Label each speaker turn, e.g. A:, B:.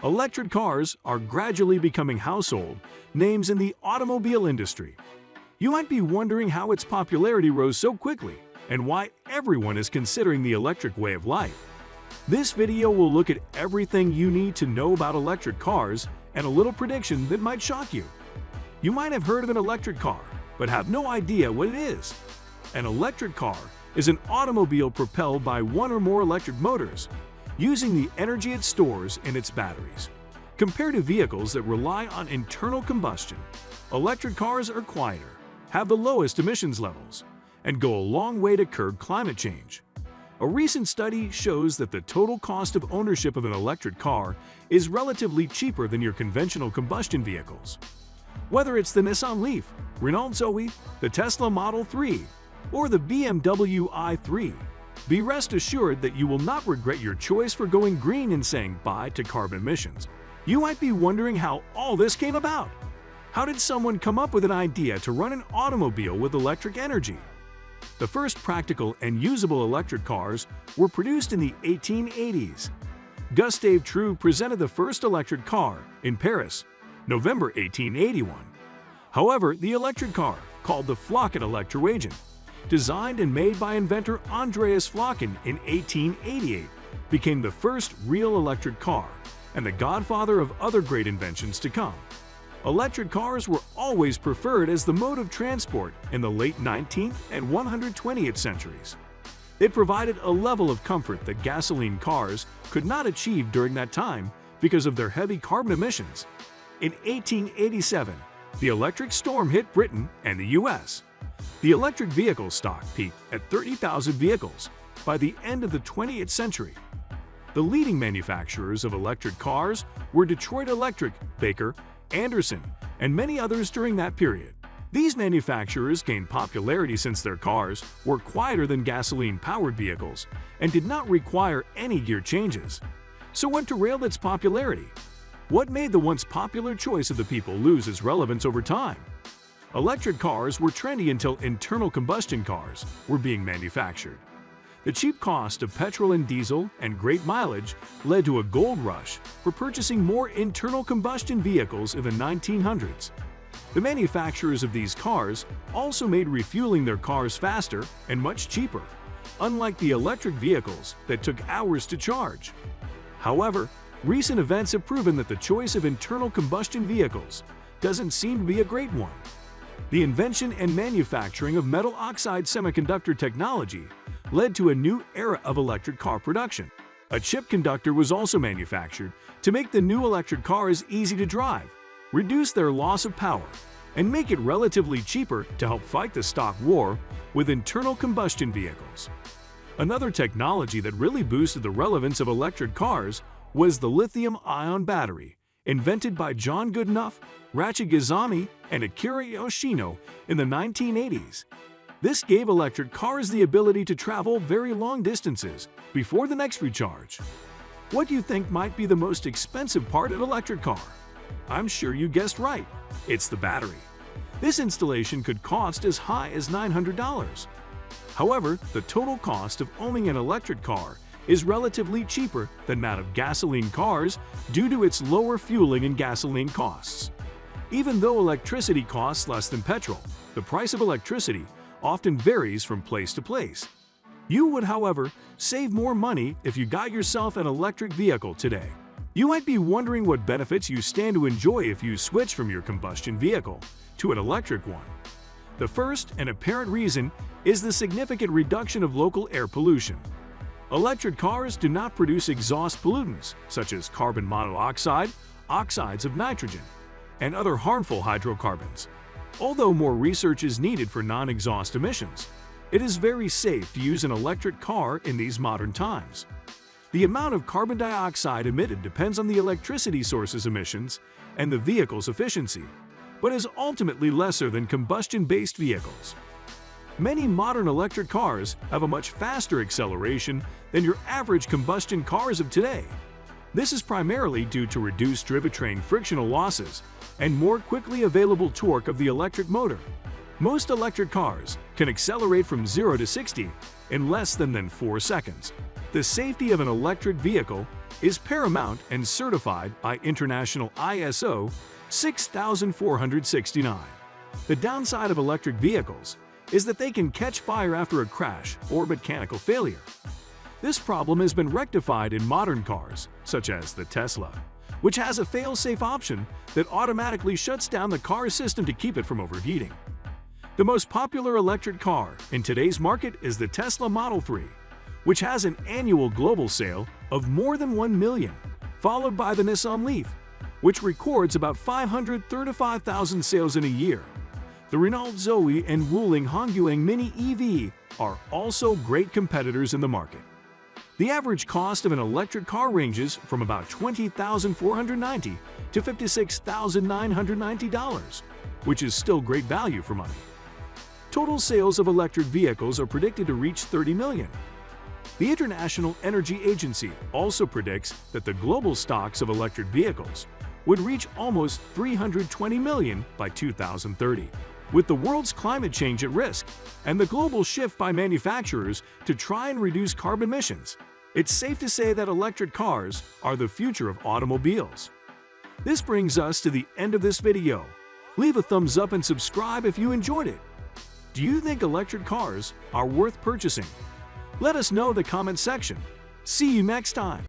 A: Electric cars are gradually becoming household names in the automobile industry. You might be wondering how its popularity rose so quickly and why everyone is considering the electric way of life. This video will look at everything you need to know about electric cars and a little prediction that might shock you. You might have heard of an electric car, but have no idea what it is. An electric car is an automobile propelled by one or more electric motors, using the energy it stores in its batteries. Compared to vehicles that rely on internal combustion, electric cars are quieter, have the lowest emissions levels, and go a long way to curb climate change. A recent study shows that the total cost of ownership of an electric car is relatively cheaper than your conventional combustion vehicles. Whether it's the Nissan Leaf, Renault Zoe, the Tesla Model 3, or the BMW i3, be rest assured that you will not regret your choice for going green and saying bye to carbon emissions. You might be wondering how all this came about. How did someone come up with an idea to run an automobile with electric energy? The first practical and usable electric cars were produced in the 1880s. Gustave True presented the first electric car in Paris, November 1881. However, the electric car, called the Flocken Electrowagen, designed and made by inventor Andreas Flocken in 1888, became the first real electric car and the godfather of other great inventions to come. Electric cars were always preferred as the mode of transport in the late 19th and 120th centuries. It provided a level of comfort that gasoline cars could not achieve during that time because of their heavy carbon emissions. In 1887, the electric storm hit Britain and the US. The electric vehicle stock peaked at 30,000 vehicles by the end of the 20th century. The leading manufacturers of electric cars were Detroit Electric, Baker, Anderson, and many others during that period. These manufacturers gained popularity since their cars were quieter than gasoline-powered vehicles and did not require any gear changes. So what derailed its popularity? What made the once popular choice of the people lose its relevance over time? Electric cars were trendy until internal combustion cars were being manufactured. The cheap cost of petrol and diesel and great mileage led to a gold rush for purchasing more internal combustion vehicles in the 1900s. The manufacturers of these cars also made refueling their cars faster and much cheaper, unlike the electric vehicles that took hours to charge. However, recent events have proven that the choice of internal combustion vehicles doesn't seem to be a great one. The invention and manufacturing of metal oxide semiconductor technology led to a new era of electric car production. A chip conductor was also manufactured to make the new electric cars easy to drive, reduce their loss of power, and make it relatively cheaper to help fight the stock war with internal combustion vehicles. Another technology that really boosted the relevance of electric cars was the lithium-ion battery, invented by John Goodenough, Rachi Gizami, and Akira Yoshino in the 1980s. This gave electric cars the ability to travel very long distances before the next recharge. What do you think might be the most expensive part of an electric car? I'm sure you guessed right. It's the battery. This installation could cost as high as $900. However, the total cost of owning an electric car is relatively cheaper than that of gasoline cars due to its lower fueling and gasoline costs. Even though electricity costs less than petrol, the price of electricity often varies from place to place. You would, however, save more money if you got yourself an electric vehicle today. You might be wondering what benefits you stand to enjoy if you switch from your combustion vehicle to an electric one. The first and apparent reason is the significant reduction of local air pollution. Electric cars do not produce exhaust pollutants such as carbon monoxide, oxides of nitrogen, and other harmful hydrocarbons. Although more research is needed for non-exhaust emissions, it is very safe to use an electric car in these modern times. The amount of carbon dioxide emitted depends on the electricity source's emissions and the vehicle's efficiency, but is ultimately lesser than combustion-based vehicles. Many modern electric cars have a much faster acceleration than your average combustion cars of today. This is primarily due to reduced drivetrain frictional losses and more quickly available torque of the electric motor. Most electric cars can accelerate from 0 to 60 in less than 4 seconds. The safety of an electric vehicle is paramount and certified by International ISO 6469. The downside of electric vehicles is that they can catch fire after a crash or mechanical failure. This problem has been rectified in modern cars, such as the Tesla, which has a fail-safe option that automatically shuts down the car system to keep it from overheating. The most popular electric car in today's market is the Tesla Model 3, which has an annual global sale of more than 1 million, followed by the Nissan Leaf, which records about 535,000 sales in a year. The Renault Zoe and Wuling Hongguang Mini EV are also great competitors in the market. The average cost of an electric car ranges from about $20,490 to $56,990, which is still great value for money. Total sales of electric vehicles are predicted to reach 30 million. The International Energy Agency also predicts that the global stocks of electric vehicles would reach almost 320 million by 2030. With the world's climate change at risk and the global shift by manufacturers to try and reduce carbon emissions, it's safe to say that electric cars are the future of automobiles. This brings us to the end of this video. Leave a thumbs up and subscribe if you enjoyed it. Do you think electric cars are worth purchasing? Let us know in the comment section. See you next time.